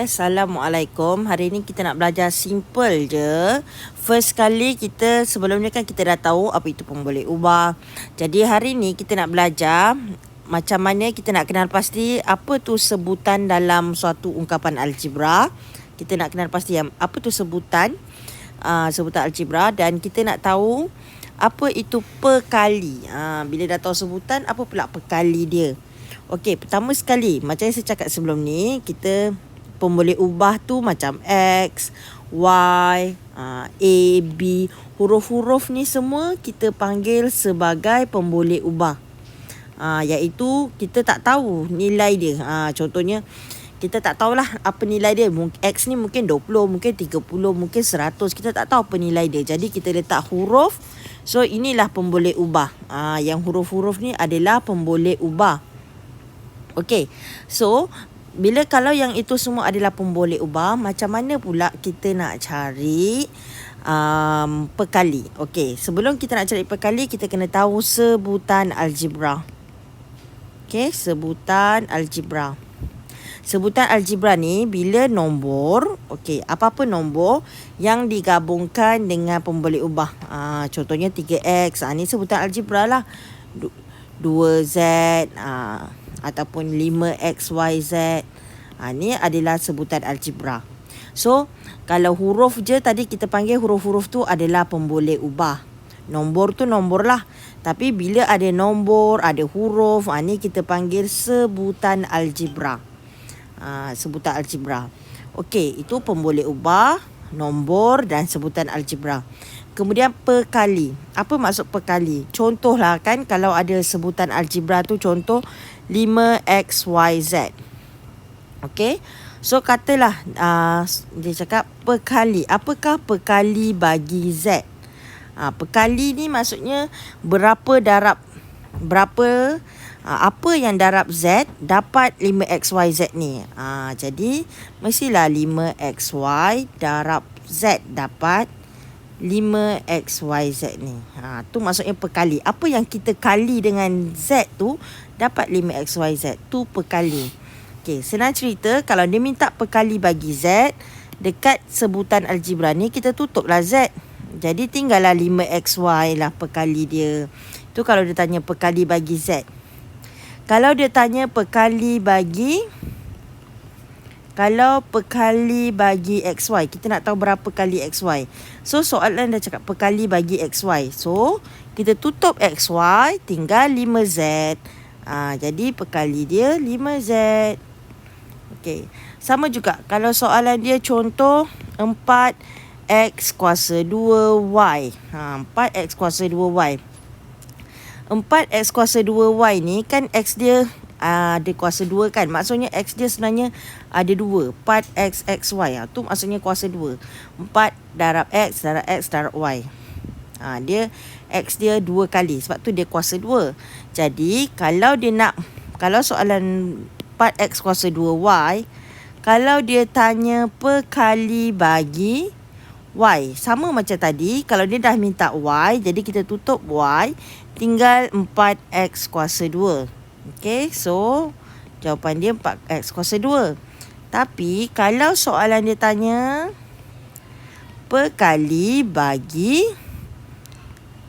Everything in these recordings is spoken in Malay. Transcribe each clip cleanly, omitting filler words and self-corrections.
Assalamualaikum. Hari ni kita nak belajar simple je. First kali kita, sebelum ni kan kita dah tahu apa itu pemboleh ubah. Jadi hari ni kita nak belajar macam mana kita nak kenal pasti apa tu sebutan dalam suatu ungkapan algebra. Kita nak kenal pasti apa tu sebutan algebra, dan kita nak tahu apa itu perkali. Bila dah tahu sebutan, apa pula perkali dia. Okey, pertama sekali, macam yang saya cakap sebelum ni, kita pemboleh ubah tu macam X, Y, A, B. Huruf-huruf ni semua kita panggil sebagai pemboleh ubah. Iaitu kita tak tahu nilai dia. Contohnya, kita tak tahulah apa nilai dia. X ni mungkin 20, mungkin 30, mungkin 100. Kita tak tahu apa nilai dia. Jadi kita letak huruf. So inilah pemboleh ubah. Yang huruf-huruf ni adalah pemboleh ubah. Okey. So bila kalau yang itu semua adalah pemboleh ubah, macam mana pula kita nak cari perkali? Okey, sebelum kita nak cari perkali, kita kena tahu sebutan algebra. Okey, sebutan algebra. Sebutan algebra ni bila nombor, okey, apa-apa nombor yang digabungkan dengan pemboleh ubah. Contohnya 3x, ni sebutan algebra lah. 2z, ataupun 5xyz. Ni adalah sebutan algebra. So, kalau huruf je tadi kita panggil huruf-huruf tu adalah pemboleh ubah. Nombor tu nombor lah. Tapi bila ada nombor, ada huruf, ni kita panggil sebutan algebra. Sebutan algebra. Okey, itu pemboleh ubah, nombor dan sebutan algebra. Kemudian perkali. Apa maksud perkali? Contohlah kan, kalau ada sebutan algebra tu, contoh 5xyz. Okey. So katalah dia cakap perkali. Apakah perkali bagi z? Perkali ni maksudnya berapa darab apa yang darab z dapat 5xyz ni. Jadi mestilah 5xy darab z dapat 5xyz ni. Tu maksudnya perkali. Apa yang kita kali dengan z tu dapat 5xyz. Tu perkali. Okey, senang cerita, kalau dia minta perkali bagi z, dekat sebutan algebra ni kita tutuplah z. Jadi tinggallah 5xy lah perkali dia. Tu kalau dia tanya perkali bagi z. Kalau dia tanya perkali bagi xy, kita nak tahu berapa kali xy. So soalan dah cakap perkali bagi xy. So kita tutup xy, tinggal 5z. Jadi perkali dia 5z. Okey. Sama juga kalau soalan dia contoh 4x kuasa 2y. 4x kuasa 2y. 4x kuasa 2y ni kan x dia ada kuasa 2 kan. Maksudnya x dia sebenarnya ada 2. 4x xy. Tu maksudnya kuasa 2. 4 darab x darab x darab y. Dia x dia 2 kali. Sebab tu dia kuasa 2. Jadi kalau soalan 4x kuasa 2y, kalau dia tanya perkali bagi y, sama macam tadi. Kalau dia dah minta y, jadi kita tutup y, tinggal 4x kuasa 2. Okey, so jawapan dia 4x kuasa 2. Tapi kalau soalan dia tanya perkali bagi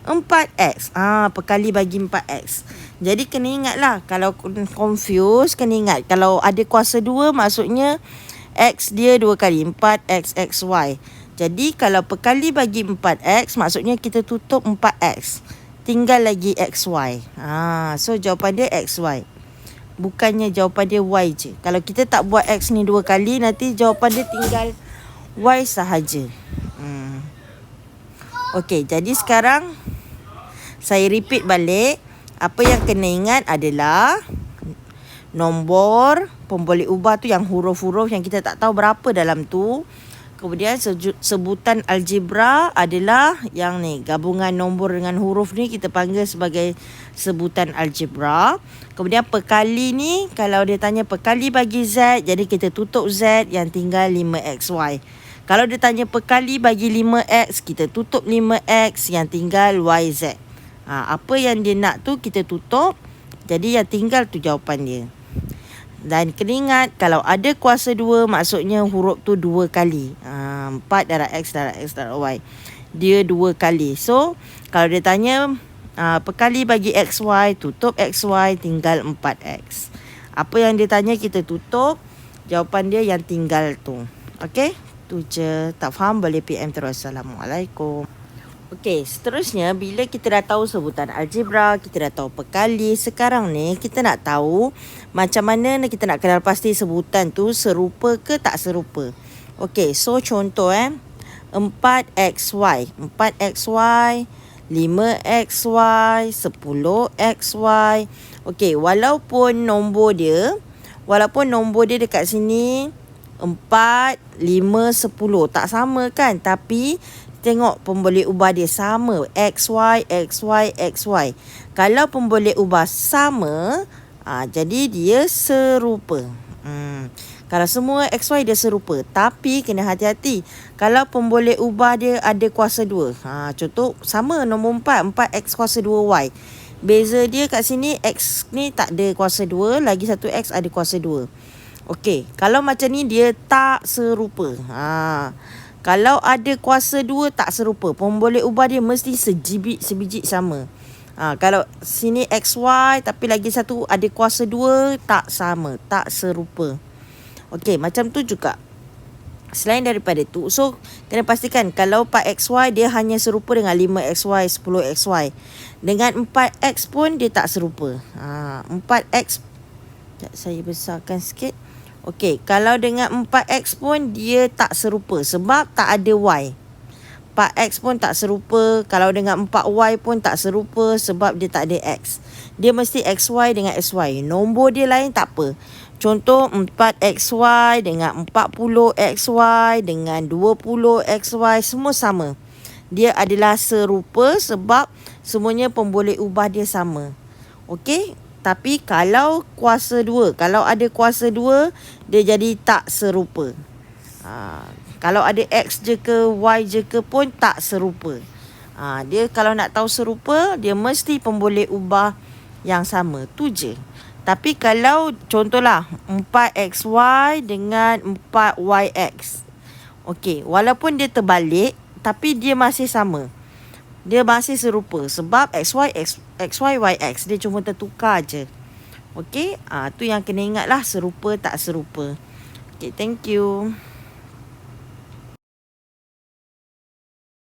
4x. Perkali bagi 4x. Jadi kena ingatlah, kalau confuse, kena ingat. Kalau ada kuasa 2, maksudnya x dia 2 kali. 4xxy. Jadi kalau perkali bagi 4x, maksudnya kita tutup 4x. Tinggal lagi xy. So jawapan dia xy. Bukannya jawapan dia y je. Kalau kita tak buat x ni 2 kali, nanti jawapan dia tinggal y sahaja. Okey, jadi sekarang saya repeat balik. Apa yang kena ingat adalah nombor pemboleh ubah tu yang huruf-huruf yang kita tak tahu berapa dalam tu. Kemudian sebutan algebra adalah yang ni, gabungan nombor dengan huruf ni kita panggil sebagai sebutan algebra. Kemudian perkali ni, kalau dia tanya perkali bagi z, jadi kita tutup z yang tinggal 5xy. Kalau dia tanya perkali bagi 5x, kita tutup 5x yang tinggal yz. Apa yang dia nak tu kita tutup. Jadi yang tinggal tu jawapan dia. Dan kena ingat, kalau ada kuasa 2, maksudnya huruf tu 2 kali. 4 darab X darab X darab Y. Dia 2 kali. So, kalau dia tanya, perkali bagi XY, tutup XY, tinggal 4X. Apa yang dia tanya, kita tutup. Jawapan dia yang tinggal tu. Okey? Tu je. Tak faham, boleh PM terus. Assalamualaikum. Okey, seterusnya bila kita dah tahu sebutan algebra, kita dah tahu perkali, sekarang ni kita nak tahu macam mana kita nak kenal pasti sebutan tu serupa ke tak serupa. Okey, so contoh 4XY, 4XY, 5XY, 10XY. Okey, walaupun nombor dia dekat sini 4, 5, 10 tak sama kan, tapi tengok pemboleh ubah dia sama, XY, XY, XY. Kalau pemboleh ubah sama, jadi dia serupa. Kalau semua XY dia serupa, tapi kena hati-hati. Kalau pemboleh ubah dia ada kuasa 2. Contoh sama nombor 4, 4X kuasa 2Y. Beza dia kat sini, X ni tak ada kuasa 2, lagi satu X ada kuasa 2. Okey, kalau macam ni dia tak serupa. Kalau ada kuasa 2 tak serupa. Pemboleh ubah dia mesti sebiji sama. Kalau sini XY tapi lagi satu ada kuasa 2, tak sama, tak serupa. Okey, macam tu juga. Selain daripada tu, so kena pastikan kalau 4XY dia hanya serupa dengan 5XY, 10XY. Dengan 4X pun dia tak serupa. 4X, saya besarkan sikit. Okey, kalau dengan 4X pun dia tak serupa sebab tak ada Y. 4X pun tak serupa. Kalau dengan 4Y pun tak serupa sebab dia tak ada X. Dia mesti XY dengan SY. Nombor dia lain tak apa. Contoh 4XY dengan 40XY dengan 20XY semua sama. Dia adalah serupa sebab semuanya pemboleh ubah dia sama. Okey? Tapi kalau kuasa 2, kalau ada kuasa 2, dia jadi tak serupa. Kalau ada X je ke Y je ke pun tak serupa. Dia kalau nak tahu serupa, dia mesti pemboleh ubah yang sama. Tu je. Tapi kalau contohlah 4XY dengan 4YX. Okey, walaupun dia terbalik, tapi dia masih sama. Dia masih serupa sebab XY, YX. Dia cuma tertukar je. Okey, tu yang kena ingat lah, serupa tak serupa. Okay, thank you.